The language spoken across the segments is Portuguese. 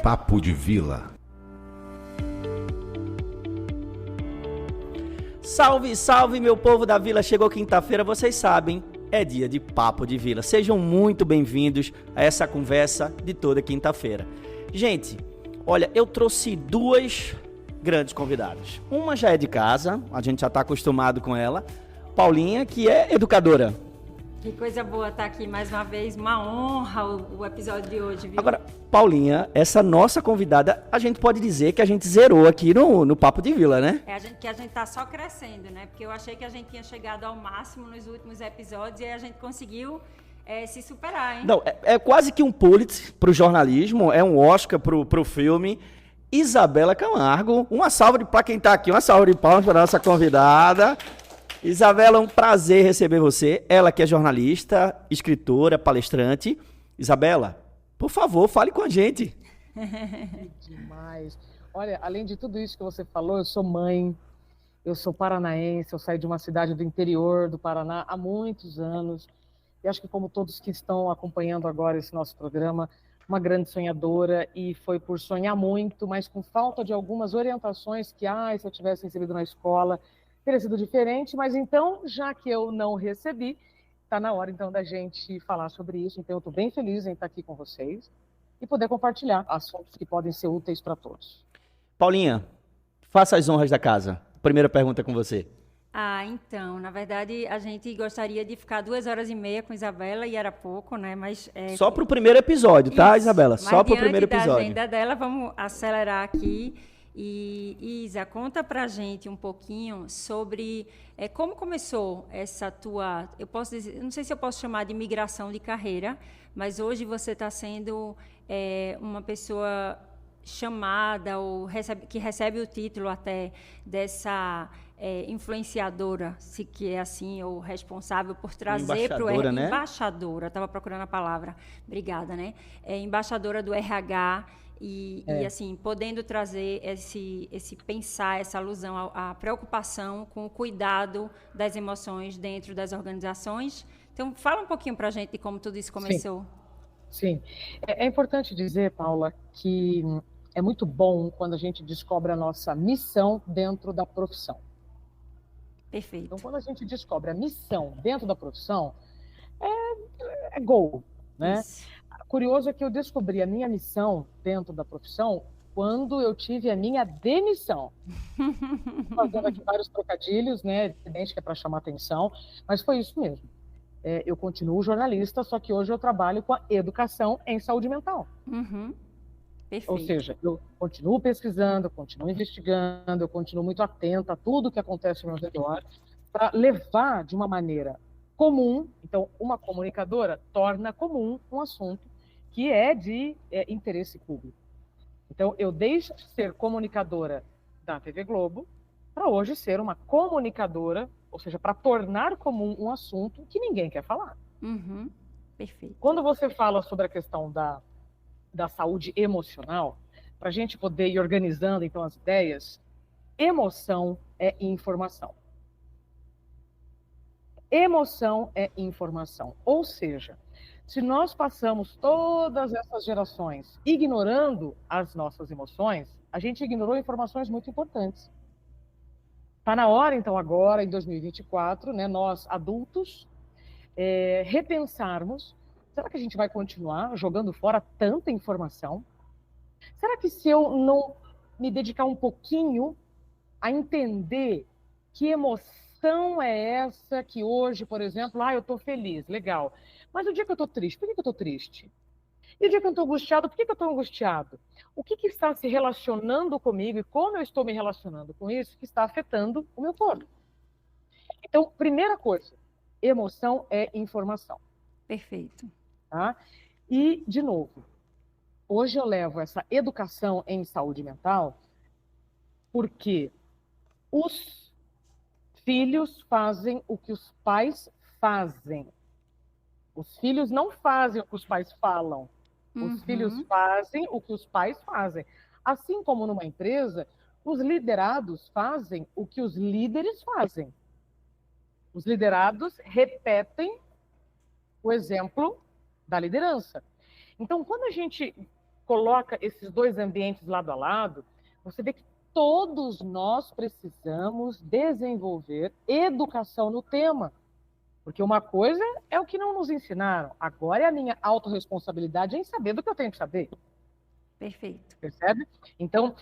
Papo de Vila. Salve, salve, meu povo da Vila! Chegou quinta-feira, vocês sabem, é dia de Papo de Vila. Sejam muito bem-vindos a essa conversa de toda quinta-feira. Gente, olha, eu trouxe duas grandes convidadas. Uma já é de casa, a gente já está acostumado com ela. Paulinha, que é educadora. Que coisa boa estar aqui mais uma vez, uma honra o episódio de hoje, viu? Agora, Paulinha, essa nossa convidada, a gente pode dizer que a gente zerou aqui no Papo de Vila, né? Que a gente tá só crescendo, né? Porque eu achei que a gente tinha chegado ao máximo nos últimos episódios e aí a gente conseguiu se superar, hein? Não, é quase que um Pulitzer pro jornalismo, é um Oscar pro filme. Isabela Camargo, uma salva para quem tá aqui, uma salva de palmas para nossa convidada. Isabela, é um prazer receber você. Ela que é jornalista, escritora, palestrante. Isabela, por favor, fale com a gente. Demais. Olha, além de tudo isso que você falou, eu sou mãe, eu sou paranaense, eu saí de uma cidade do interior do Paraná há muitos anos. E acho que como todos que estão acompanhando agora esse nosso programa, uma grande sonhadora, e foi por sonhar muito, mas com falta de algumas orientações que, se eu tivesse recebido na escola, teria sido diferente, mas então, já que eu não recebi, está na hora então da gente falar sobre isso. Então eu estou bem feliz em estar aqui com vocês e poder compartilhar assuntos que podem ser úteis para todos. Paulinha, faça as honras da casa. Primeira pergunta com você. Então, na verdade, a gente gostaria de ficar 2h30 com Isabela e era pouco, né? Mas só para o primeiro episódio, tá, Isabela? Só para o primeiro episódio. Da agenda dela, vamos acelerar aqui. E Isa, conta pra gente um pouquinho sobre como começou essa tua, eu posso dizer, não sei se eu posso chamar de migração de carreira, mas hoje você está sendo uma pessoa chamada ou que recebe o título até dessa influenciadora, se que é assim, ou responsável por trazer para o né? Embaixadora, estava procurando a palavra, obrigada, né? Embaixadora do RH. E assim, podendo trazer esse pensar, essa alusão à preocupação com o cuidado das emoções dentro das organizações. Então, fala um pouquinho para a gente de como tudo isso começou. Sim. É importante dizer, Paula, que é muito bom quando a gente descobre a nossa missão dentro da profissão. Perfeito. Então, quando a gente descobre a missão dentro da profissão, é gol, né? Isso. Curioso é que eu descobri a minha missão dentro da profissão quando eu tive a minha demissão. Fazendo aqui vários trocadilhos, né? Evidente que é para chamar atenção, mas foi isso mesmo. Eu continuo jornalista, só que hoje eu trabalho com a educação em saúde mental. Uhum. Perfeito. Ou seja, eu continuo pesquisando, eu continuo investigando, eu continuo muito atenta a tudo que acontece ao meu redor para levar de uma maneira comum. Então, uma comunicadora torna comum um assunto que é de interesse público. Então, eu deixo de ser comunicadora da TV Globo para hoje ser uma comunicadora, ou seja, para tornar comum um assunto que ninguém quer falar. Uhum. Perfeito. Quando você fala sobre a questão da saúde emocional, para a gente poder ir organizando, então, as ideias, emoção é informação. Emoção é informação. Ou seja, se nós passamos todas essas gerações ignorando as nossas emoções, a gente ignorou informações muito importantes. Está na hora, então, agora, em 2024, né, nós, adultos, repensarmos, será que a gente vai continuar jogando fora tanta informação? Será que se eu não me dedicar um pouquinho a entender que emoção é essa que hoje, por exemplo, eu estou feliz, legal. Mas o dia que eu estou triste, por que eu estou triste? E o dia que eu estou angustiado, por que eu estou angustiado? O que está se relacionando comigo e como eu estou me relacionando com isso que está afetando o meu corpo? Então, primeira coisa, emoção é informação. Perfeito. Tá? E, de novo, hoje eu levo essa educação em saúde mental porque os filhos fazem o que os pais fazem. Os filhos não fazem o que os pais falam. Os filhos fazem o que os pais fazem. Assim como numa empresa, os liderados fazem o que os líderes fazem. Os liderados repetem o exemplo da liderança. Então, quando a gente coloca esses dois ambientes lado a lado, você vê que todos nós precisamos desenvolver educação no tema. Porque uma coisa é o que não nos ensinaram, agora é a minha autorresponsabilidade em saber do que eu tenho que saber. Perfeito. Percebe? Então,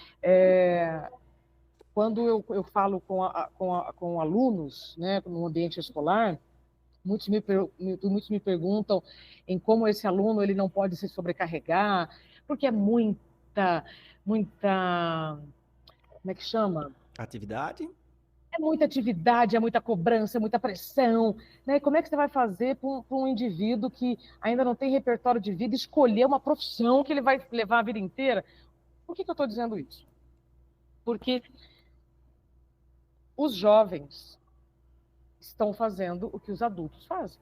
quando eu falo com alunos, né, no ambiente escolar, muitos me perguntam em como esse aluno ele não pode se sobrecarregar, porque é muita, como é que chama? Atividade? É muita atividade, é muita cobrança, é muita pressão, né? E como é que você vai fazer para um indivíduo que ainda não tem repertório de vida escolher uma profissão que ele vai levar a vida inteira? Por que eu estou dizendo isso? Porque os jovens estão fazendo o que os adultos fazem.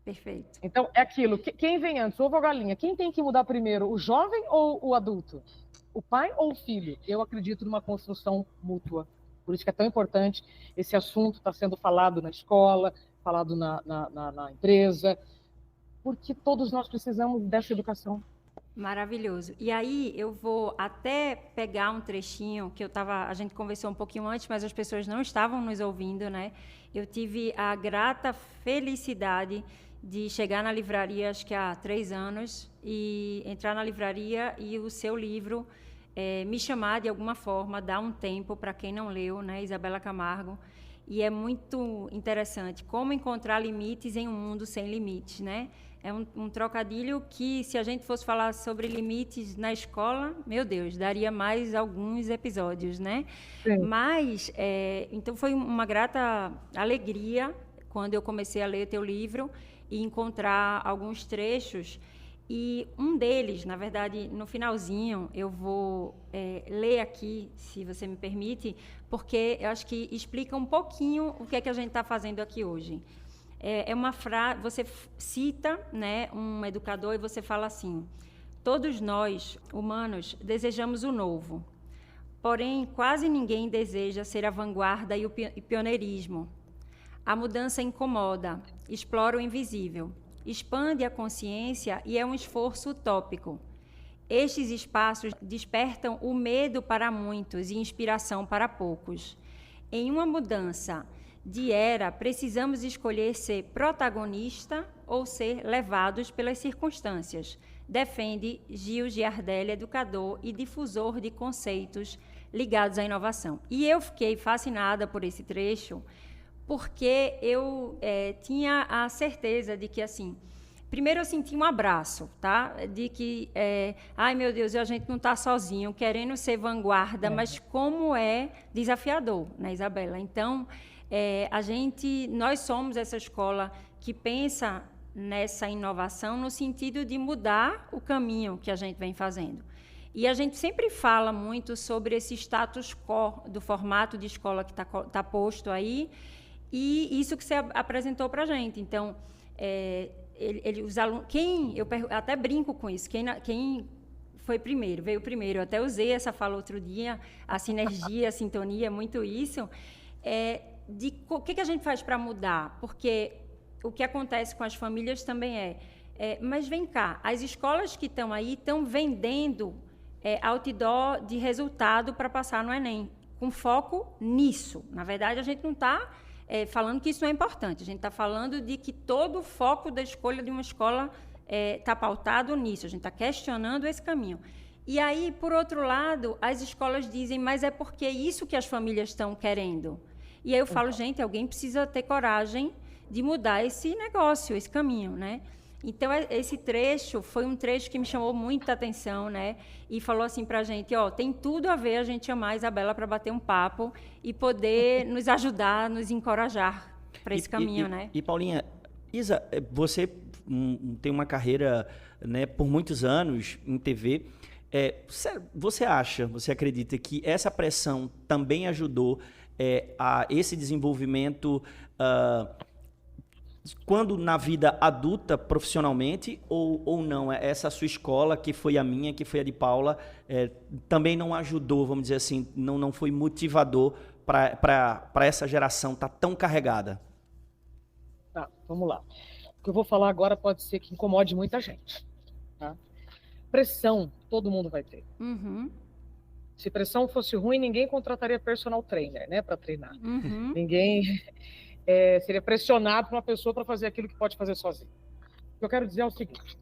Perfeito. Então, é aquilo. Quem vem antes, ovo ou galinha? Quem tem que mudar primeiro, o jovem ou o adulto? O pai ou o filho? Eu acredito numa construção mútua. Por isso que é tão importante esse assunto estar sendo falado na escola, falado na empresa, porque todos nós precisamos dessa educação. Maravilhoso. E aí eu vou até pegar um trechinho que a gente conversou um pouquinho antes, mas as pessoas não estavam nos ouvindo, né? Eu tive a grata felicidade de chegar na livraria, acho que há 3 anos, e entrar na livraria e o seu livro me chamar de alguma forma, dar um tempo para quem não leu, né? Isabela Camargo. E é muito interessante como encontrar limites em um mundo sem limites, né? É um trocadilho que, se a gente fosse falar sobre limites na escola, meu Deus, daria mais alguns episódios, né? Sim. Mas, então foi uma grata alegria quando eu comecei a ler teu livro e encontrar alguns trechos. E um deles, na verdade, no finalzinho, eu vou ler aqui, se você me permite, porque eu acho que explica um pouquinho o que é que a gente está fazendo aqui hoje. É uma frase, você cita, né, um educador e você fala assim: todos nós, humanos, desejamos o novo, porém quase ninguém deseja ser a vanguarda e o pioneirismo. A mudança incomoda, explora o invisível, expande a consciência e é um esforço utópico. Estes espaços despertam o medo para muitos e inspiração para poucos. Em uma mudança de era, precisamos escolher ser protagonista ou ser levados pelas circunstâncias, defende Gil Giardelli, educador e difusor de conceitos ligados à inovação. E eu fiquei fascinada por esse trecho, porque eu tinha a certeza de que, assim, primeiro eu senti um abraço, tá? De que, ai meu Deus, a gente não está sozinho, querendo ser vanguarda, mas como é desafiador, né, Isabela? Então, nós somos essa escola que pensa nessa inovação no sentido de mudar o caminho que a gente vem fazendo. E a gente sempre fala muito sobre esse status quo do formato de escola que está posto aí, e isso que você apresentou para a gente. Então, os alunos, eu até brinco com isso, quem foi primeiro, veio primeiro. Eu até usei essa fala outro dia, a sinergia, a sintonia, muito isso. O que a gente faz para mudar? Porque o que acontece com as famílias também mas vem cá, as escolas que estão aí estão vendendo outdoor de resultado para passar no Enem, com foco nisso. Na verdade, a gente não está falando que isso não é importante, a gente está falando de que todo o foco da escolha de uma escola está pautado nisso, a gente está questionando esse caminho. E aí, por outro lado, as escolas dizem, mas é porque é isso que as famílias estão querendo. E aí eu falo, gente, alguém precisa ter coragem de mudar esse negócio, esse caminho, né? Então, esse trecho foi um trecho que me chamou muita atenção, né? E falou assim para a gente, tem tudo a ver a gente chamar a Isabela para bater um papo e poder nos ajudar, nos encorajar para esse caminho, né? E, Paulinha, Isa, você tem uma carreira, né, por muitos anos em TV. Você acredita que essa pressão também ajudou a esse desenvolvimento quando na vida adulta, profissionalmente, ou não? Essa sua escola, que foi a minha, que foi a de Paula, também não ajudou, vamos dizer assim, não foi motivador para essa geração estar tão carregada? Tá, vamos lá. O que eu vou falar agora pode ser que incomode muita gente, tá? Pressão, todo mundo vai ter. Uhum. Se pressão fosse ruim, ninguém contrataria personal trainer, né, para treinar. Uhum. Ninguém seria pressionado por uma pessoa para fazer aquilo que pode fazer sozinho. O que eu quero dizer é o seguinte: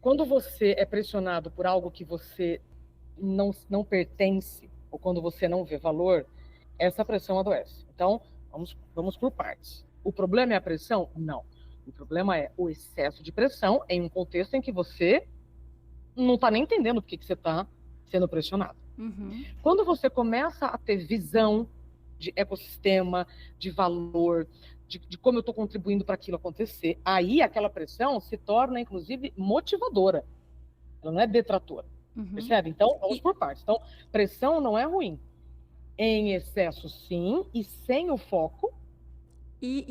quando você é pressionado por algo que você não pertence, ou quando você não vê valor, essa pressão adoece. Então, vamos por partes. O problema é a pressão? Não. O problema é o excesso de pressão em um contexto em que você não está nem entendendo por que você está sendo pressionado. Uhum. Quando você começa a ter visão de ecossistema, de valor, de como eu estou contribuindo para aquilo acontecer, aí aquela pressão se torna, inclusive, motivadora. Ela não é detratora. Uhum. Percebe? Então, vamos por partes. Então, pressão não é ruim. Em excesso, sim, e sem o foco. E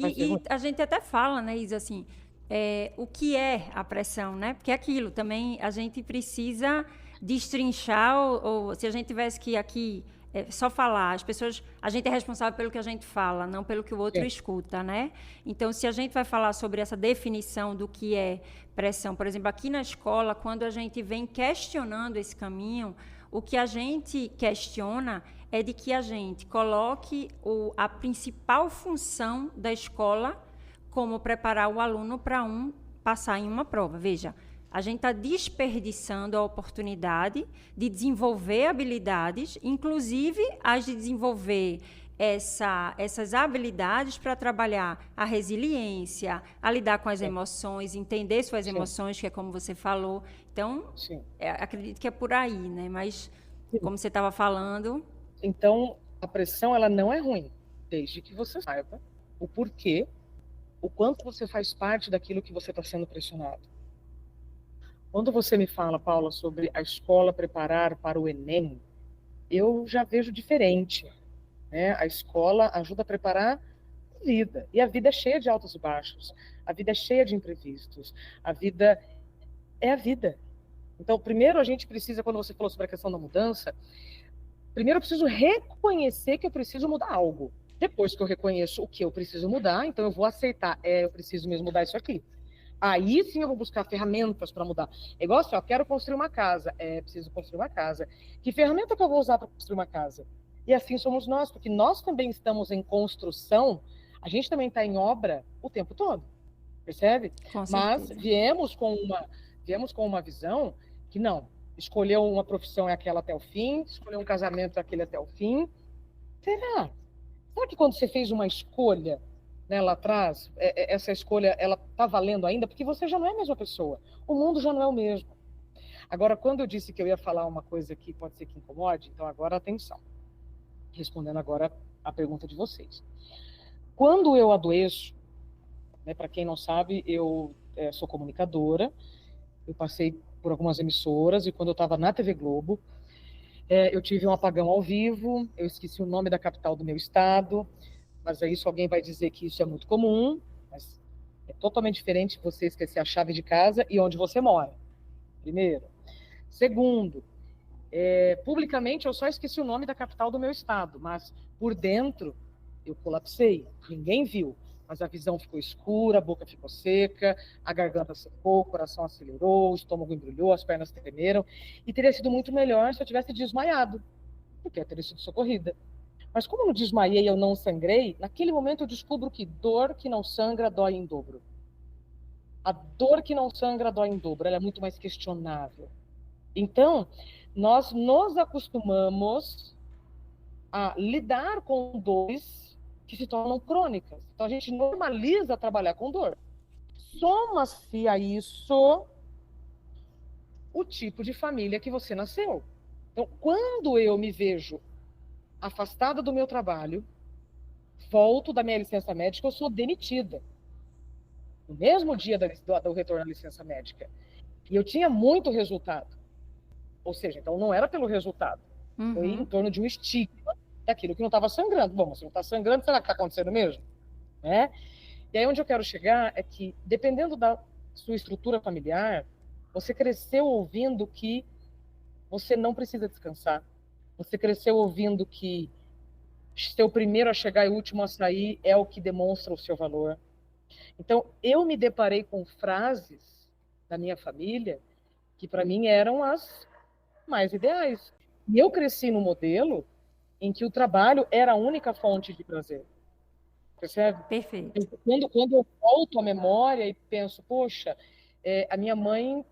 a gente até fala, né, Isa, assim, o que é a pressão, né? Porque é aquilo também a gente precisa destrinchar, ou se a gente tivesse que aqui só falar, a gente é responsável pelo que a gente fala, não pelo que o outro escuta, né? Então, se a gente vai falar sobre essa definição do que é pressão, por exemplo, aqui na escola, quando a gente vem questionando esse caminho, o que a gente questiona é de que a gente coloque a principal função da escola como preparar o aluno para passar em uma prova. Veja, a gente está desperdiçando a oportunidade de desenvolver habilidades, inclusive as de desenvolver essas habilidades para trabalhar a resiliência, a lidar com as emoções, entender suas emoções, que é como você falou. Então, acredito que é por aí, né? Mas, como você estava falando... Então, a pressão, ela não é ruim, desde que você saiba o porquê, o quanto você faz parte daquilo que você está sendo pressionado. Quando você me fala, Paula, sobre a escola preparar para o Enem, eu já vejo diferente, né? A escola ajuda a preparar a vida, e a vida é cheia de altos e baixos, a vida é cheia de imprevistos, a vida é a vida. Então, primeiro a gente precisa, quando você falou sobre a questão da mudança, primeiro eu preciso reconhecer que eu preciso mudar algo. Depois que eu reconheço o que eu preciso mudar, então eu vou aceitar, eu preciso mesmo mudar isso aqui. Aí sim eu vou buscar ferramentas para mudar. É igual assim, quero construir uma casa, preciso construir uma casa. Que ferramenta que eu vou usar para construir uma casa? E assim somos nós, porque nós também estamos em construção, a gente também está em obra o tempo todo, percebe? Mas viemos com uma visão que não, escolher uma profissão é aquela até o fim, escolher um casamento é aquele até o fim. Será que quando você fez uma escolha, né, lá atrás, essa escolha ela está valendo ainda? Porque você já não é a mesma pessoa. O mundo já não é o mesmo. Agora, quando eu disse que eu ia falar uma coisa que pode ser que incomode, então agora atenção. Respondendo agora a pergunta de vocês. Quando eu adoeço, né, para quem não sabe, eu sou comunicadora, eu passei por algumas emissoras, e quando eu estava na TV Globo, eu tive um apagão ao vivo, eu esqueci o nome da capital do meu estado, mas isso alguém vai dizer que isso é muito comum, mas é totalmente diferente você esquecer a chave de casa e onde você mora, primeiro. Segundo, publicamente eu só esqueci o nome da capital do meu estado, mas por dentro eu colapsei, ninguém viu. Mas a visão ficou escura, a boca ficou seca, a garganta secou, o coração acelerou, o estômago embrulhou, as pernas tremeram. E teria sido muito melhor se eu tivesse desmaiado, porque eu teria sido socorrida. Mas como eu não desmaiei e eu não sangrei, naquele momento eu descubro que dor que não sangra dói em dobro. A dor que não sangra dói em dobro, ela é muito mais questionável. Então, nós nos acostumamos a lidar com dores que se tornam crônicas. Então, a gente normaliza trabalhar com dor. Soma-se a isso o tipo de família que você nasceu. Então, quando eu me vejo afastada do meu trabalho, volto da minha licença médica, eu sou demitida. No mesmo dia do retorno à licença médica. E eu tinha muito resultado. Ou seja, então não era pelo resultado. Foi em torno de um estigma daquilo que não estava sangrando. Bom, se não está sangrando, será que está acontecendo mesmo? Né? E aí onde eu quero chegar é que, dependendo da sua estrutura familiar, você cresceu ouvindo que você não precisa descansar. Você cresceu ouvindo que ser o primeiro a chegar e o último a sair é o que demonstra o seu valor. Então, eu me deparei com frases da minha família que para mim eram as mais ideais. E eu cresci no modelo em que o trabalho era a única fonte de prazer. Percebe? Perfeito. Quando eu volto à memória e penso, poxa, a minha mãe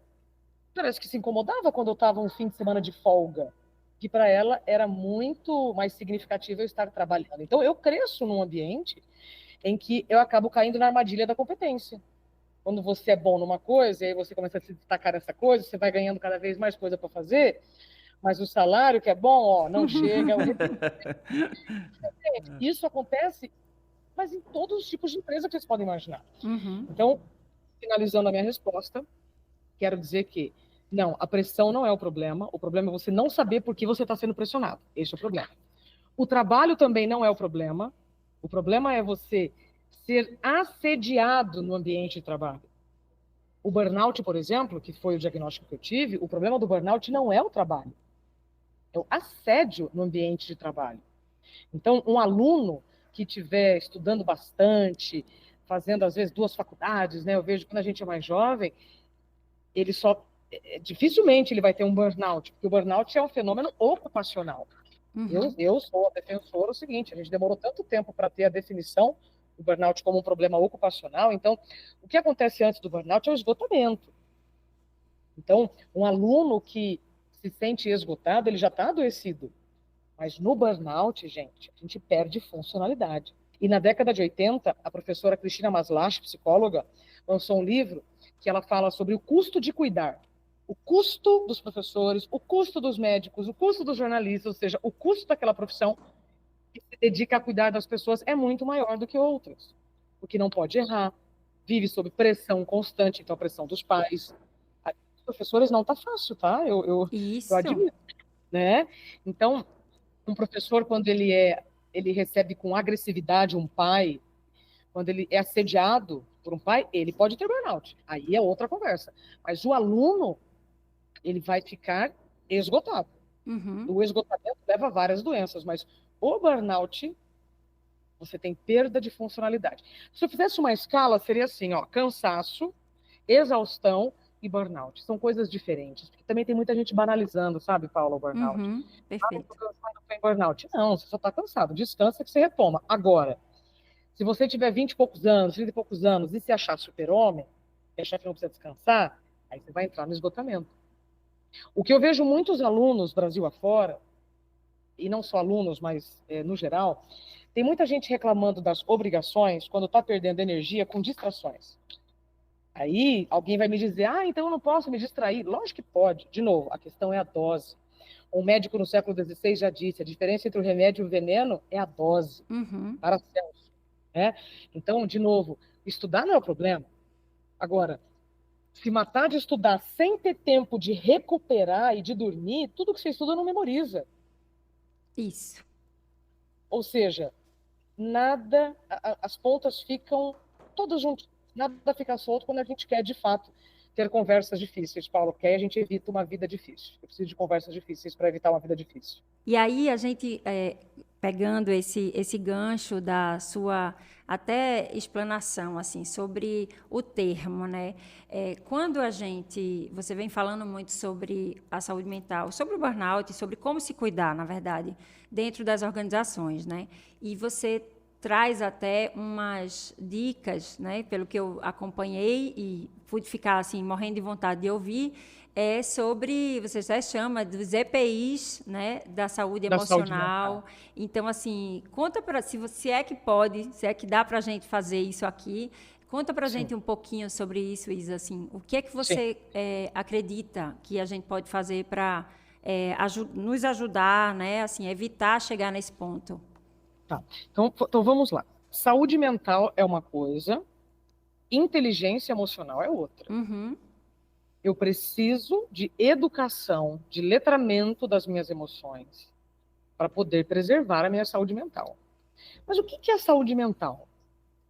parece que se incomodava quando eu estava um fim de semana de folga, que para ela era muito mais significativo eu estar trabalhando. Então, eu cresço num ambiente em que eu acabo caindo na armadilha da competência. Quando você é bom numa coisa, e aí você começa a se destacar nessa coisa, você vai ganhando cada vez mais coisa para fazer, mas o salário que é bom, ó, não chega. Isso acontece, mas em todos os tipos de empresa que vocês podem imaginar. Uhum. Então, finalizando a minha resposta, quero dizer que, não, a pressão não é o problema é você não saber por que você está sendo pressionado. Esse é o problema. O trabalho também não é o problema é você ser assediado no ambiente de trabalho. O burnout, por exemplo, que foi o diagnóstico que eu tive, o problema do burnout não é o trabalho, é o assédio no ambiente de trabalho. Então, um aluno que estiver estudando bastante, fazendo às vezes 2 faculdades, né? Eu vejo que quando a gente é mais jovem, ele só dificilmente ele vai ter um burnout, porque o burnout é um fenômeno ocupacional. Uhum. Eu sou a defensora do seguinte, a gente demorou tanto tempo para ter a definição do burnout como um problema ocupacional, então o que acontece antes do burnout é o esgotamento. Então, um aluno que se sente esgotado, ele já está adoecido. Mas no burnout, gente, a gente perde funcionalidade. E na década de 80, a professora Cristina Maslach, psicóloga, lançou um livro que ela fala sobre o custo de cuidar. O custo dos professores, o custo dos médicos, o custo dos jornalistas, ou seja, o custo daquela profissão que se dedica a cuidar das pessoas é muito maior do que outras. Porque não pode errar, vive sob pressão constante, então a pressão dos pais. Os professores não está fácil, tá? Eu Isso. admito, né? Então, um professor, quando ele recebe com agressividade um pai, quando ele é assediado por um pai, ele pode ter burnout. Aí é outra conversa. Mas o aluno, ele vai ficar esgotado. Uhum. O esgotamento leva a várias doenças, mas o burnout, você tem perda de funcionalidade. Se eu fizesse uma escala, seria assim, ó, cansaço, exaustão e burnout. São coisas diferentes. Porque também tem muita gente banalizando, sabe, Paula, o burnout. Uhum. Perfeito. Estou cansado, estou em burnout. Não, você só está cansado. Descansa que você retoma. Agora, se você tiver 20 e poucos anos, 30 e poucos anos, e se achar super-homem, e achar que não precisa descansar, aí você vai entrar no esgotamento. O que eu vejo muitos alunos, Brasil afora, e não só alunos, mas no geral, tem muita gente reclamando das obrigações quando está perdendo energia com distrações. Aí alguém vai me dizer, então eu não posso me distrair. Lógico que pode. De novo, a questão é a dose. Um médico no século XVI já disse, a diferença entre o remédio e o veneno é a dose. Uhum. Paracelso. Né? Então, de novo, estudar não é o problema. Agora, se matar de estudar sem ter tempo de recuperar e de dormir, tudo que você estuda não memoriza. Isso. Ou seja, nada, as pontas ficam todas juntas, nada fica solto quando a gente quer, de fato, ter conversas difíceis. Paulo, quer, a gente evita uma vida difícil. Eu preciso de conversas difíceis para evitar uma vida difícil. E aí a gente, pegando esse gancho da sua até explanação assim sobre o termo, né? Quando você vem falando muito sobre a saúde mental, sobre o burnout, sobre como se cuidar, na verdade, dentro das organizações, né? E você traz até umas dicas, né? Pelo que eu acompanhei e fui ficar assim morrendo de vontade de ouvir. Sobre, você já chama dos EPIs, né, da saúde emocional. Então, assim, conta para se é que pode, se é que dá para a gente fazer isso aqui, conta para a gente um pouquinho sobre isso, Isa. Assim, o que é que você acredita que a gente pode fazer para nos ajudar, né, assim, evitar chegar nesse ponto? Tá. Então vamos lá. Saúde mental é uma coisa, inteligência emocional é outra. Uhum. Eu preciso de educação, de letramento das minhas emoções para poder preservar a minha saúde mental. Mas o que é saúde mental?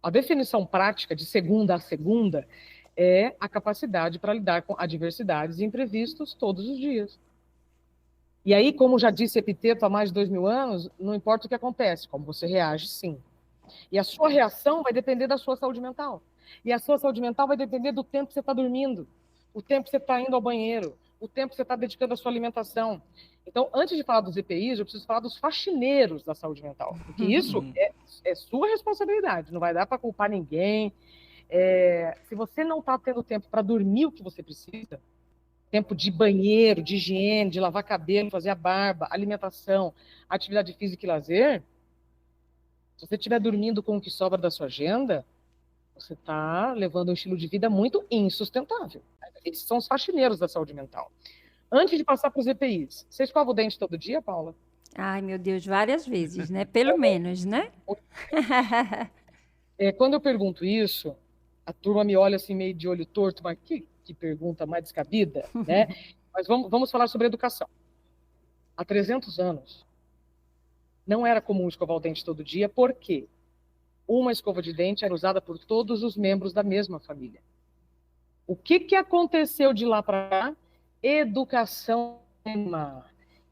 A definição prática, de segunda a segunda, é a capacidade para lidar com adversidades e imprevistos todos os dias. E aí, como já disse Epiteto há mais de 2000 anos, não importa o que acontece, como você reage, sim. E a sua reação vai depender da sua saúde mental. E a sua saúde mental vai depender do tempo que você está dormindo, o tempo que você está indo ao banheiro, o tempo que você está dedicando à sua alimentação. Então, antes de falar dos EPIs, eu preciso falar dos faxineiros da saúde mental, porque isso é sua responsabilidade, não vai dar para culpar ninguém. Se você não está tendo tempo para dormir o que você precisa, tempo de banheiro, de higiene, de lavar cabelo, fazer a barba, alimentação, atividade física e lazer, se você estiver dormindo com o que sobra da sua agenda, você está levando um estilo de vida muito insustentável. Esses são os faxineiros da saúde mental. Antes de passar para os EPIs, você escova o dente todo dia, Paula? Ai, meu Deus, várias vezes, né? Pelo menos, né? Quando eu pergunto isso, a turma me olha assim meio de olho torto, mas que pergunta mais descabida, né? Mas vamos falar sobre educação. Há 300 anos, não era comum escovar o dente todo dia, porque uma escova de dente era usada por todos os membros da mesma família. O que aconteceu de lá para cá? Educação.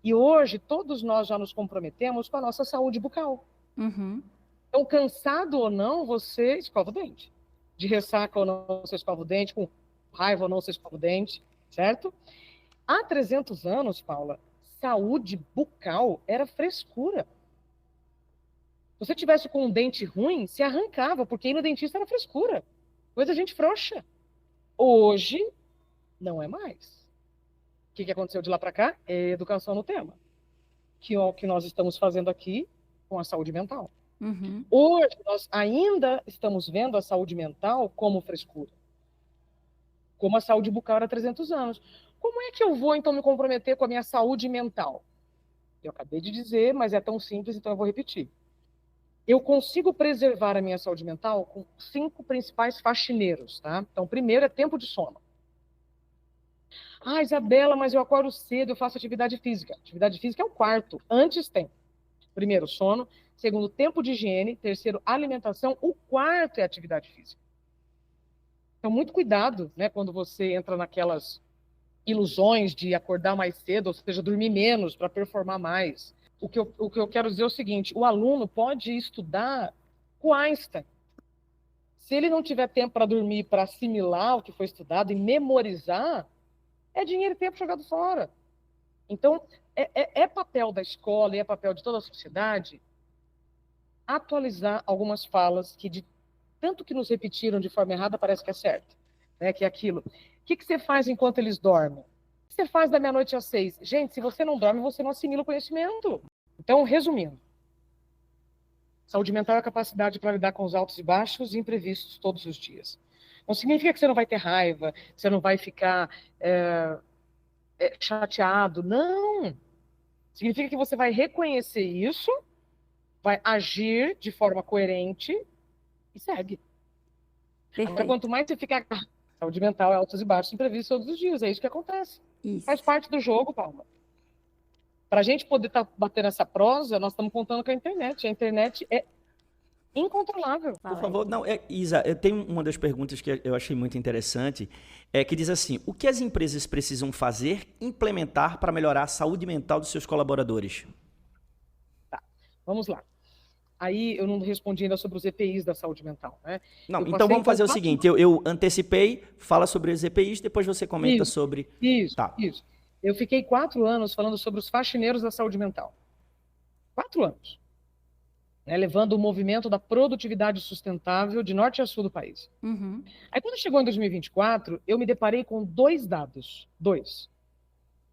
E hoje, todos nós já nos comprometemos com a nossa saúde bucal. Então, cansado ou não, você escova o dente. De ressaca ou não, você escova o dente. Com raiva ou não, você escova o dente. Certo? Há 300 anos, Paula, saúde bucal era frescura. Se você tivesse com um dente ruim, se arrancava, porque ir no dentista era frescura. Coisa de gente frouxa. Hoje, não é mais. O que aconteceu de lá para cá? É educação no tema. Que é o que nós estamos fazendo aqui com a saúde mental. Hoje, nós ainda estamos vendo a saúde mental como frescura. Como a saúde bucal era há 300 anos. Como é que eu vou, então, me comprometer com a minha saúde mental? Eu acabei de dizer, mas é tão simples, então eu vou repetir. Eu consigo preservar a minha saúde mental com 5 principais faxineiros, tá? Então, primeiro é tempo de sono. Ah, Isabela, mas eu acordo cedo, eu faço atividade física. Atividade física é o quarto. Antes tem. Primeiro, sono. Segundo, tempo de higiene. Terceiro, alimentação. O quarto é atividade física. Então, muito cuidado, né, quando você entra naquelas ilusões de acordar mais cedo, ou seja, dormir menos para performar mais. O que eu quero dizer é o seguinte, o aluno pode estudar com Einstein. Se ele não tiver tempo para dormir, para assimilar o que foi estudado e memorizar, é dinheiro e tempo jogado fora. Então, é papel da escola e é papel de toda a sociedade atualizar algumas falas que, de tanto que nos repetiram de forma errada, parece que é certo. Né? Que é aquilo. O que você faz enquanto eles dormem? O que você faz da meia-noite às 6? Gente, se você não dorme, você não assimila o conhecimento. Então, resumindo, saúde mental é a capacidade para lidar com os altos e baixos e imprevistos todos os dias. Não significa que você não vai ter raiva, que você não vai ficar chateado. Não! Significa que você vai reconhecer isso, vai agir de forma coerente e segue. Agora, quanto mais você ficar... Saúde mental é altos e baixos, imprevistos todos os dias. É isso que acontece. Isso. Faz parte do jogo, Palma. Para a gente poder estar batendo essa prosa, nós estamos contando com a internet. A internet é incontrolável. Por favor, não, Isa, eu tenho uma das perguntas que eu achei muito interessante, que diz assim, o que as empresas precisam fazer, implementar para melhorar a saúde mental dos seus colaboradores? Tá, vamos lá. Aí eu não respondi ainda sobre os EPIs da saúde mental, né? Não, então vamos fazer o seguinte, eu antecipei, fala sobre os EPIs, depois você comenta sobre... Isso. Eu fiquei 4 anos falando sobre os faxineiros da saúde mental. 4 anos. Né, levando o movimento da produtividade sustentável de norte a sul do país. Aí quando chegou em 2024, eu me deparei com 2 dados. 2.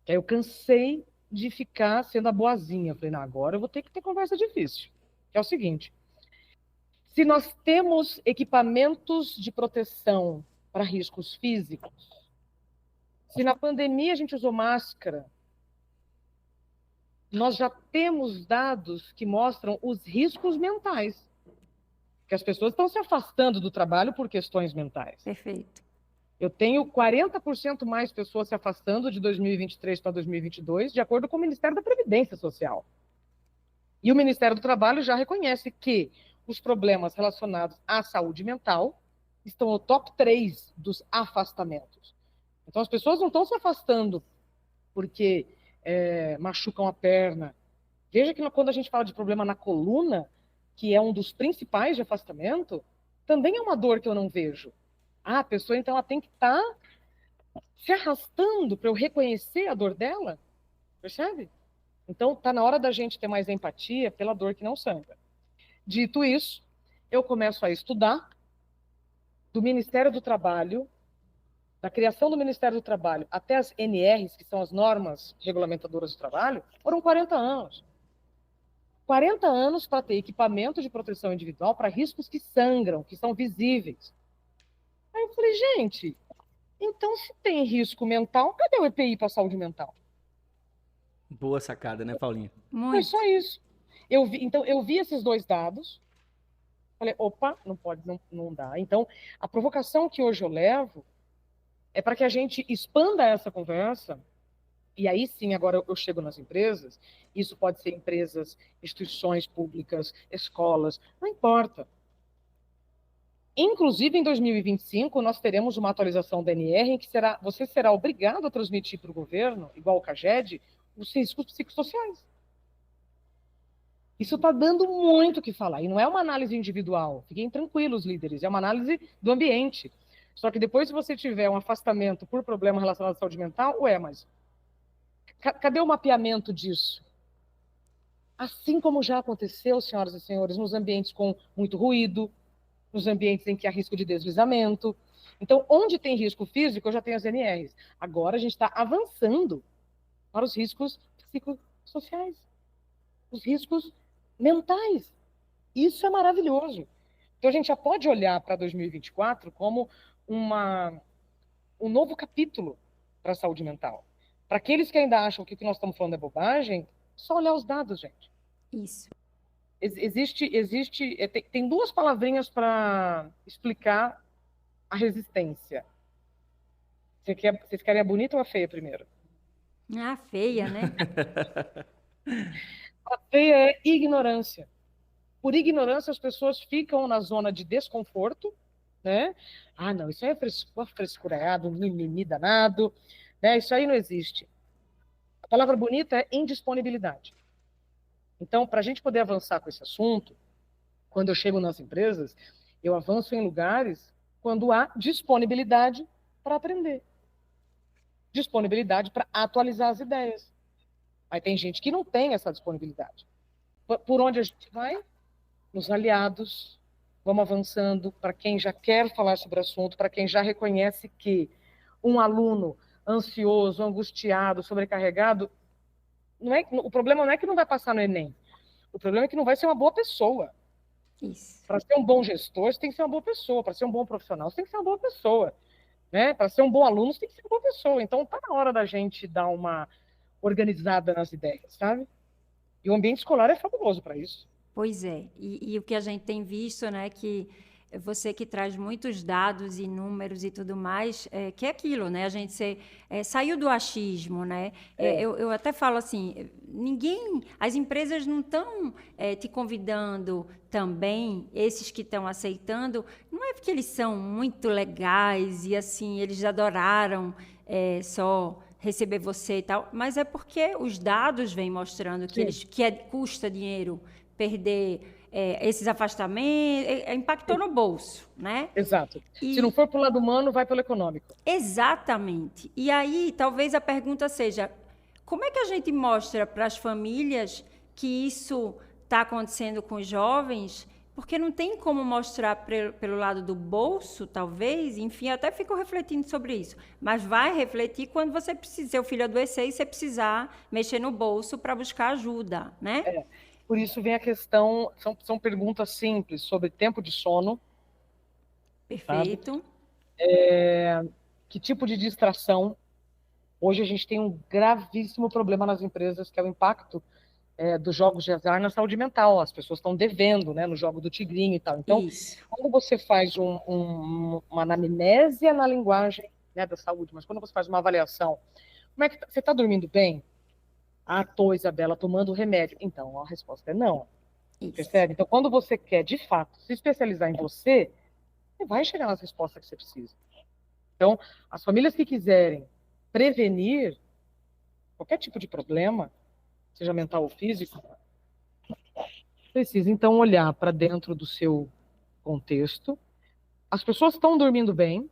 Que aí eu cansei de ficar sendo a boazinha. Falei, não, agora eu vou ter que ter conversa difícil. Que é o seguinte, se nós temos equipamentos de proteção para riscos físicos, se na pandemia a gente usou máscara, nós já temos dados que mostram os riscos mentais, que as pessoas estão se afastando do trabalho por questões mentais. Perfeito. Eu tenho 40% mais pessoas se afastando de 2023 para 2022, de acordo com o Ministério da Previdência Social. E o Ministério do Trabalho já reconhece que os problemas relacionados à saúde mental estão no top 3 dos afastamentos. Então, as pessoas não estão se afastando porque machucam a perna. Veja que quando a gente fala de problema na coluna, que é um dos principais de afastamento, também é uma dor que eu não vejo. A pessoa, então, ela tem que estar se arrastando para eu reconhecer a dor dela, percebe? Então, está na hora da gente ter mais empatia pela dor que não sangra. Dito isso, eu começo a estudar do Ministério do Trabalho, da criação do Ministério do Trabalho até as NRs, que são as normas regulamentadoras do trabalho, foram 40 anos. 40 anos para ter equipamento de proteção individual para riscos que sangram, que são visíveis. Aí eu falei, gente, então se tem risco mental, cadê o EPI para a saúde mental? Boa sacada, né, Paulinha? Foi Muito. só isso. Então, eu vi esses dois dados, falei, opa, não pode, não dá. Então, a provocação que hoje eu levo é para que a gente expanda essa conversa, e aí sim, agora eu chego nas empresas, isso pode ser empresas, instituições públicas, escolas, não importa. Inclusive, em 2025, nós teremos uma atualização da NR em que você será obrigado a transmitir para o governo, igual o CAGED, os riscos psicossociais. Isso está dando muito o que falar. E não é uma análise individual. Fiquem tranquilos, líderes. É uma análise do ambiente. Só que depois, se você tiver um afastamento por problema relacionado à saúde mental, mas cadê o mapeamento disso? Assim como já aconteceu, senhoras e senhores, nos ambientes com muito ruído, nos ambientes em que há risco de deslizamento. Então, onde tem risco físico, eu já tenho as NRs. Agora a gente está avançando para os riscos psicossociais, os riscos mentais. Isso é maravilhoso. Então, a gente já pode olhar para 2024 como um novo capítulo para a saúde mental. Para aqueles que ainda acham que o que nós estamos falando é bobagem, só olhar os dados, gente. Isso. Tem duas palavrinhas para explicar a resistência. Vocês querem a bonita ou a feia primeiro? Ah, feia, né? A feia é ignorância. Por ignorância, as pessoas ficam na zona de desconforto, né? Ah, não, isso aí é frescurado, mimimi danado, né? Isso aí não existe. A palavra bonita é indisponibilidade. Então, para a gente poder avançar com esse assunto, quando eu chego nas empresas, eu avanço em lugares quando há disponibilidade para aprender. Disponibilidade para atualizar as ideias. Aí tem gente que não tem essa disponibilidade. Por onde a gente vai? Nos aliados, vamos avançando para quem já quer falar sobre o assunto, para quem já reconhece que um aluno ansioso, angustiado, sobrecarregado, o problema não é que não vai passar no Enem, o problema é que não vai ser uma boa pessoa. Isso. Para ser um bom gestor, você tem que ser uma boa pessoa, para ser um bom profissional, você tem que ser uma boa pessoa, né? Para ser um bom aluno, você tem que ser uma boa pessoa. Então, está na hora da gente dar uma organizada nas ideias, sabe? E o ambiente escolar é fabuloso para isso. Pois é, e o que a gente tem visto, né, que você que traz muitos dados e números e tudo mais, que é aquilo, né, a gente saiu do achismo, né, eu até falo assim, as empresas não estão te convidando também, esses que estão aceitando, não é porque eles são muito legais e assim, eles adoraram só receber você e tal, mas é porque os dados vêm mostrando que custa dinheiro perder esses afastamentos, impactou no bolso, né? Exato. Se não for para o lado humano, vai pelo econômico. Exatamente. E aí, talvez a pergunta seja, como é que a gente mostra para as famílias que isso está acontecendo com os jovens? Porque não tem como mostrar pelo lado do bolso, talvez, enfim, eu até fico refletindo sobre isso. Mas vai refletir quando você precisar, seu filho adoecer e você precisar mexer no bolso para buscar ajuda, né? Por isso vem a questão, são perguntas simples sobre tempo de sono. Perfeito. Que tipo de distração? Hoje a gente tem um gravíssimo problema nas empresas, que é o impacto dos jogos de azar na saúde mental. As pessoas estão devendo, né, no jogo do tigrinho e tal. Então, quando você faz uma anamnésia na linguagem, né, da saúde, mas quando você faz uma avaliação, como é que você está dormindo bem? Ah, tô, Isabela, tomando remédio. Então, a resposta é não. Percebe? Então, quando você quer, de fato, se especializar em você vai chegar nas respostas que você precisa. Então, as famílias que quiserem prevenir qualquer tipo de problema, seja mental ou físico, precisa, então, olhar para dentro do seu contexto. As pessoas estão dormindo bem,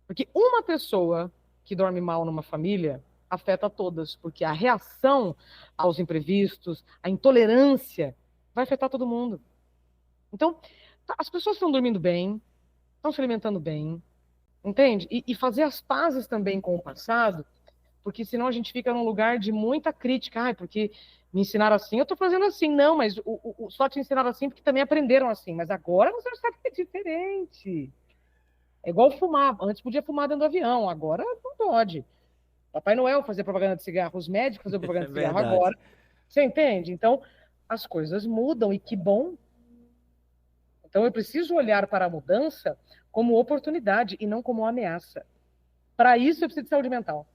Porque uma pessoa que dorme mal numa família afeta todas, porque a reação aos imprevistos, a intolerância, vai afetar todo mundo. Então, as pessoas estão dormindo bem, estão se alimentando bem, entende? E fazer as pazes também com o passado, porque senão a gente fica num lugar de muita crítica. Porque me ensinaram assim, eu estou fazendo assim. Não, mas só te ensinaram assim porque também aprenderam assim. Mas agora você sabe que é diferente. É igual fumar. Antes podia fumar dentro do avião, agora não pode. Papai Noel fazia propaganda de cigarro, os médicos faziam É propaganda de cigarro verdade. agora. Você entende? Então, as coisas mudam e que bom. Então, eu preciso olhar para a mudança como oportunidade e não como uma ameaça. Para isso, eu preciso de saúde mental.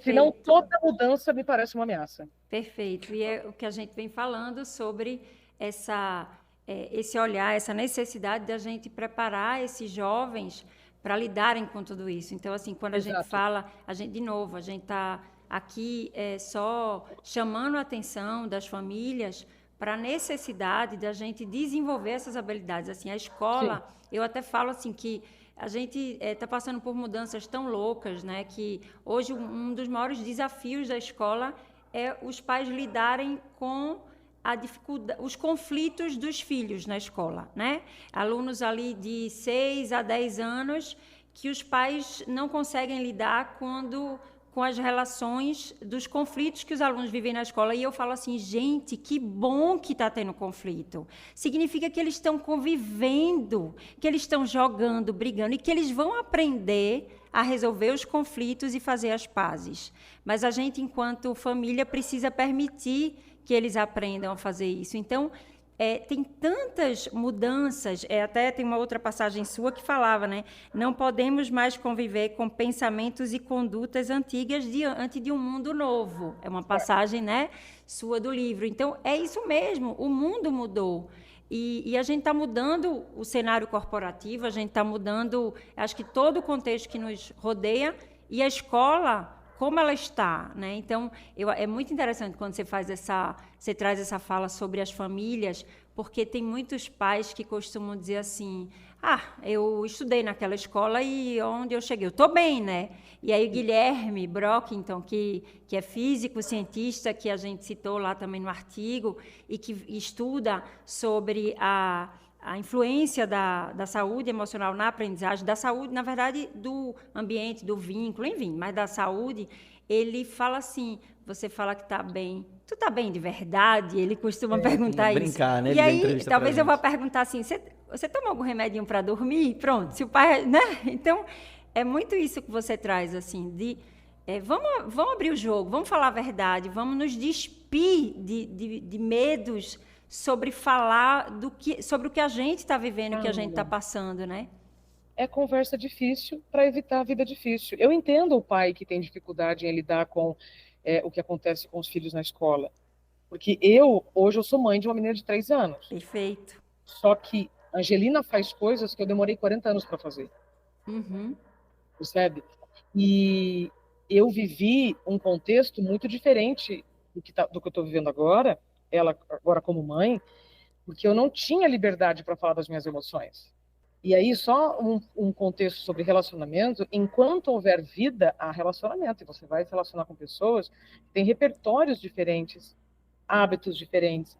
Senão, Perfeito. toda mudança me parece uma ameaça. Perfeito. E é o que a gente vem falando sobre esse olhar, essa necessidade da gente preparar esses jovens para lidarem com tudo isso. Então, assim, quando a gente Exato. fala, de novo, a gente está aqui só chamando a atenção das famílias para a necessidade da gente desenvolver essas habilidades. Assim, a Sim, escola, eu até falo assim que a gente está passando por mudanças tão loucas, né, que hoje um dos maiores desafios da escola é os pais lidarem com a dificuldade, os conflitos dos filhos na escola, né? Alunos ali de 6 a 10 anos que os pais não conseguem lidar com as relações dos conflitos que os alunos vivem na escola. E eu falo assim, gente, que bom que está tendo conflito. Significa que eles estão convivendo, que eles estão jogando, brigando, e que eles vão aprender a resolver os conflitos e fazer as pazes. Mas a gente, enquanto família, precisa permitir que eles aprendam a fazer isso. Então, tem tantas mudanças, até tem uma outra passagem sua que falava, né? Não podemos mais conviver com pensamentos e condutas antigas diante de um mundo novo. É uma passagem, né, sua do livro. Então, é isso mesmo, o mundo mudou. E a gente está mudando o cenário corporativo, a gente está mudando, acho que todo o contexto que nos rodeia, e a escola, como ela está, né? Então, é muito interessante quando você traz essa fala sobre as famílias, porque tem muitos pais que costumam dizer assim, eu estudei naquela escola e onde eu cheguei, eu estou bem, né? E aí o Guilherme Brockington, que é físico, cientista, que a gente citou lá também no artigo, e que estuda sobre a influência da saúde emocional na aprendizagem, da saúde, na verdade, do ambiente, do vínculo, enfim, mas da saúde, ele fala assim, você fala que está bem, tu está bem de verdade? Ele costuma perguntar isso. Brincar, né? E Ele deu aí, entrevista talvez pra eu vá gente. perguntar assim, você toma algum remedinho para dormir? Pronto, se o pai, né? Então, é muito isso que você traz, assim, vamos abrir o jogo, vamos falar a verdade, vamos nos despir de medos sobre falar sobre o que a gente está vivendo, o que a gente está passando, né? É conversa difícil para evitar a vida difícil. Eu entendo o pai que tem dificuldade em lidar com o que acontece com os filhos na escola. Porque hoje eu sou mãe de uma menina de 3 anos. Perfeito. Só que a Angelina faz coisas que eu demorei 40 anos para fazer. Uhum. Percebe? E eu vivi um contexto muito diferente do que eu estou vivendo agora, ela agora como mãe, porque eu não tinha liberdade para falar das minhas emoções. E aí, só um contexto sobre relacionamento, enquanto houver vida, há relacionamento, e você vai se relacionar com pessoas que têm repertórios diferentes, hábitos diferentes,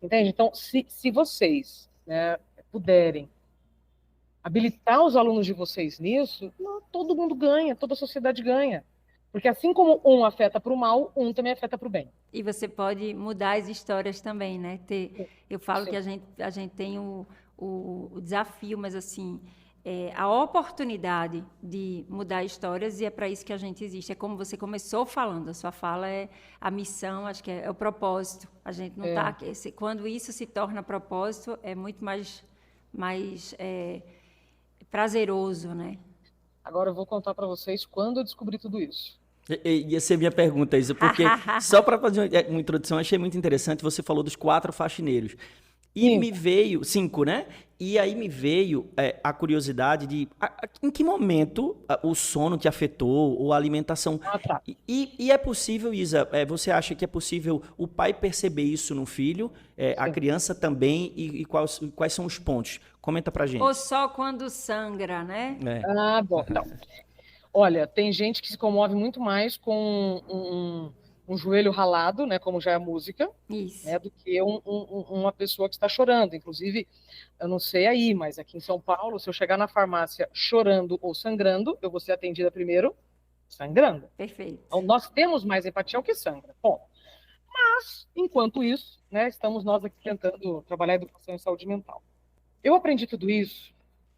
entende? Então, se vocês, né, puderem habilitar os alunos de vocês nisso, todo mundo ganha, toda a sociedade ganha. Porque assim como um afeta para o mal, um também afeta para o bem. E você pode mudar as histórias também, né? Eu falo Sim. que a gente tem o desafio, mas assim, a oportunidade de mudar histórias, e é para isso que a gente existe. É como você começou falando, a sua fala é a missão, acho que é o propósito. A gente não está... Quando isso se torna propósito, é muito mais prazeroso, né? Agora eu vou contar para vocês quando eu descobri tudo isso. Ia ser minha pergunta, Isa, porque só para fazer uma introdução, achei muito interessante, você falou dos 4 faxineiros. E me veio, 5, né? E aí me veio a curiosidade de em que momento o sono te afetou, ou a alimentação. Ah, tá. E é possível, Isa, você acha que é possível o pai perceber isso no filho, a Sim. criança também, e quais são os pontos? Comenta pra Ou gente. só quando sangra, né? Ah, bom. Então, olha, tem gente que se comove muito mais com um joelho ralado, né, como já é a música, Isso. né, do que uma pessoa que está chorando. Inclusive, eu não sei aí, mas aqui em São Paulo, se eu chegar na farmácia chorando ou sangrando, eu vou ser atendida primeiro sangrando. Perfeito. Então, nós temos mais empatia ao que sangra. Bom, mas, enquanto isso, né, estamos nós aqui tentando trabalhar educação e saúde mental. Eu aprendi tudo isso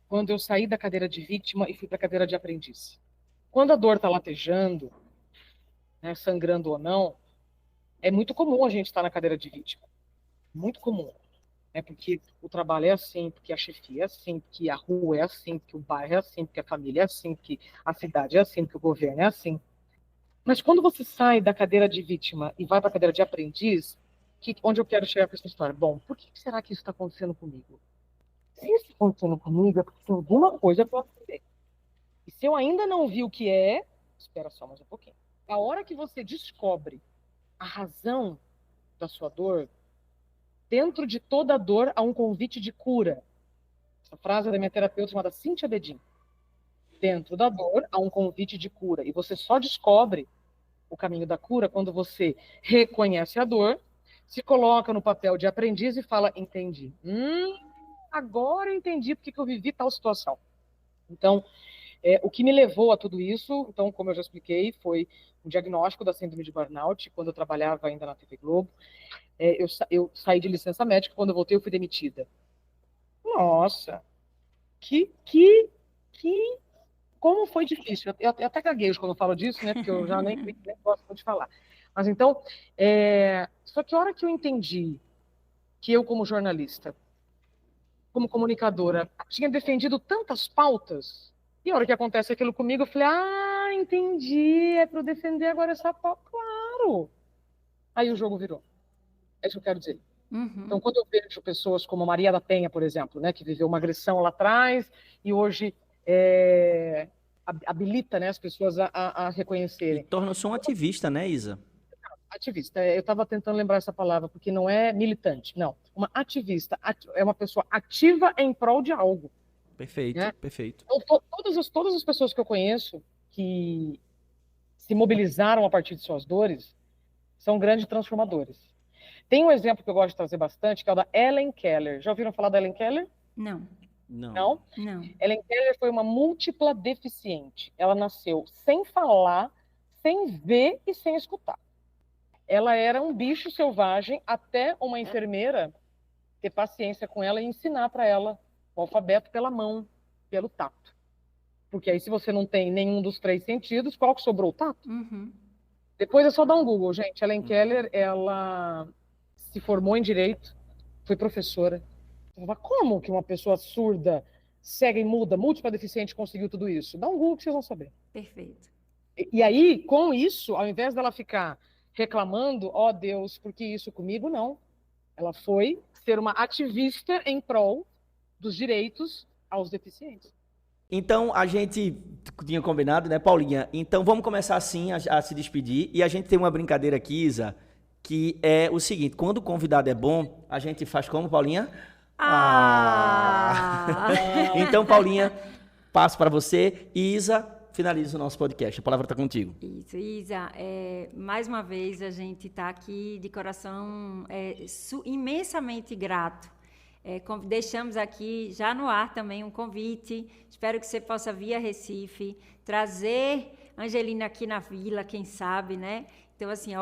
quando eu saí da cadeira de vítima e fui para a cadeira de aprendiz. Quando a dor está latejando, né, sangrando ou não, é muito comum a gente estar na cadeira de vítima. Muito comum. Né, porque o trabalho é assim, porque a chefia é assim, porque a rua é assim, porque o bairro é assim, porque a família é assim, porque a cidade é assim, porque o governo é assim. Mas quando você sai da cadeira de vítima e vai para a cadeira de aprendiz, onde eu quero chegar com essa história? Bom, por que será que isso está acontecendo comigo? Se isso está acontecendo comigo, é porque tem alguma coisa para eu aprender. E se eu ainda não vi o que é, espera só mais um pouquinho. A hora que você descobre a razão da sua dor, dentro de toda dor há um convite de cura. Essa frase é da minha terapeuta chamada Cíntia Bedin. Dentro da dor há um convite de cura. E você só descobre o caminho da cura quando você reconhece a dor, se coloca no papel de aprendiz e fala, entendi. Agora eu entendi porque que eu vivi tal situação. Então, o que me levou a tudo isso, então, como eu já expliquei, foi um diagnóstico da síndrome de burnout, quando eu trabalhava ainda na TV Globo. Eu saí de licença médica, quando eu voltei eu fui demitida. Nossa, como foi difícil. Eu até gaguejo quando eu falo disso, né, porque eu já nem gosto de falar. Mas então, só que a hora que eu entendi que eu, como jornalista, como comunicadora, tinha defendido tantas pautas, e a hora que acontece aquilo comigo, eu falei, entendi, é para eu defender agora essa pauta, claro. Aí o jogo virou. É isso que eu quero dizer. Uhum. Então, quando eu vejo pessoas como a Maria da Penha, por exemplo, né, que viveu uma agressão lá atrás e hoje habilita, né, as pessoas a E reconhecerem. torna-se um ativista, né, Isa? Ativista, eu estava tentando lembrar essa palavra, porque não é militante, não. Uma ativista é uma pessoa ativa em prol de algo. Perfeito, Né? perfeito. Então, todas as pessoas que eu conheço que se mobilizaram a partir de suas dores são grandes transformadores. Tem um exemplo que eu gosto de trazer bastante, que é o da Helen Keller. Já ouviram falar da Helen Keller? Não. Não? Não. Helen Keller foi uma múltipla deficiente. Ela nasceu sem falar, sem ver e sem escutar. Ela era um bicho selvagem até uma enfermeira ter paciência com ela e ensinar para ela o alfabeto pela mão, pelo tato. Porque aí, se você não tem nenhum dos 3 sentidos, qual que sobrou? O tato. Uhum. Depois é só dar um Google, gente. Helen Keller, ela se formou em Direito, foi professora. Como que uma pessoa surda, cega e muda, múltipla deficiente, conseguiu tudo isso? Dá um Google que vocês vão saber. Perfeito. E aí, com isso, ao invés dela ficar reclamando, Deus, por que isso comigo? Não. Ela foi ser uma ativista em prol dos direitos aos deficientes. Então, a gente tinha combinado, né, Paulinha? Então, vamos começar assim a se despedir. E a gente tem uma brincadeira aqui, Isa, que é o seguinte: quando o convidado é bom, a gente faz como, Paulinha? Então, Paulinha, passo para você. E Isa, finaliza o nosso podcast. A palavra está contigo. Isso, Isa. Mais uma vez, a gente está aqui de coração imensamente grato. Deixamos aqui já no ar também um convite. Espero que você possa, via Recife, trazer Angelina aqui na vila, quem sabe, né? Então, assim,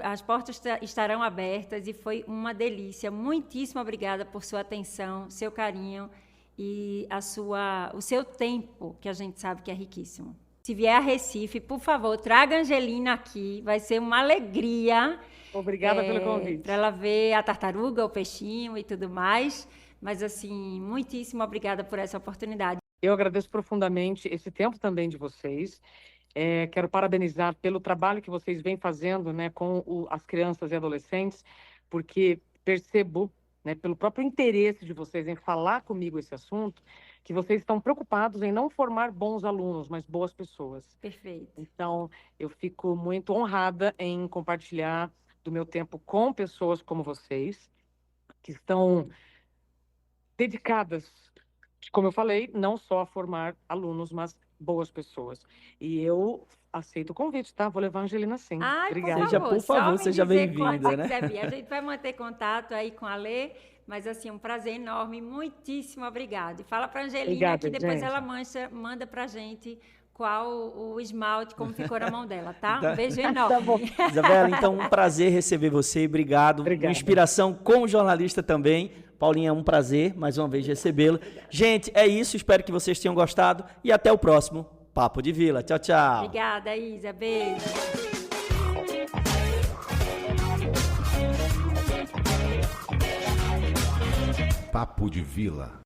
as portas estarão abertas e foi uma delícia. Muitíssimo obrigada por sua atenção, seu carinho e o seu tempo, que a gente sabe que é riquíssimo. Se vier a Recife, por favor, traga a Angelina aqui. Vai ser uma alegria. Obrigada pelo convite. Para ela ver a tartaruga, o peixinho e tudo mais. Mas, assim, muitíssimo obrigada por essa oportunidade. Eu agradeço profundamente esse tempo também de vocês. Quero parabenizar pelo trabalho que vocês vêm fazendo, né, com as crianças e adolescentes, porque percebo né, pelo próprio interesse de vocês em falar comigo esse assunto, que vocês estão preocupados em não formar bons alunos, mas boas pessoas. Perfeito. Então, eu fico muito honrada em compartilhar do meu tempo com pessoas como vocês, que estão dedicadas, como eu falei, não só a formar alunos, mas boas pessoas. E eu aceito o convite, tá? Vou levar a Angelina sim. Ai, Obrigada. por favor, seja dizer bem-vinda, quando você né? quiser vir. A gente vai manter contato aí com a Lê, mas assim, um prazer enorme, muitíssimo obrigado. E fala para a Angelina Obrigada, que depois gente. ela manda pra gente qual o esmalte, como ficou na mão dela, tá? Um beijo enorme. Tá bom. Isabela, então um prazer receber você, obrigado. Obrigada. Inspiração como jornalista também. Paulinha, é um prazer mais uma vez recebê-lo. Gente, é isso, espero que vocês tenham gostado e até o próximo Papo de Vila. Tchau, tchau. Obrigada, Isa, beijo. Papo de Vila.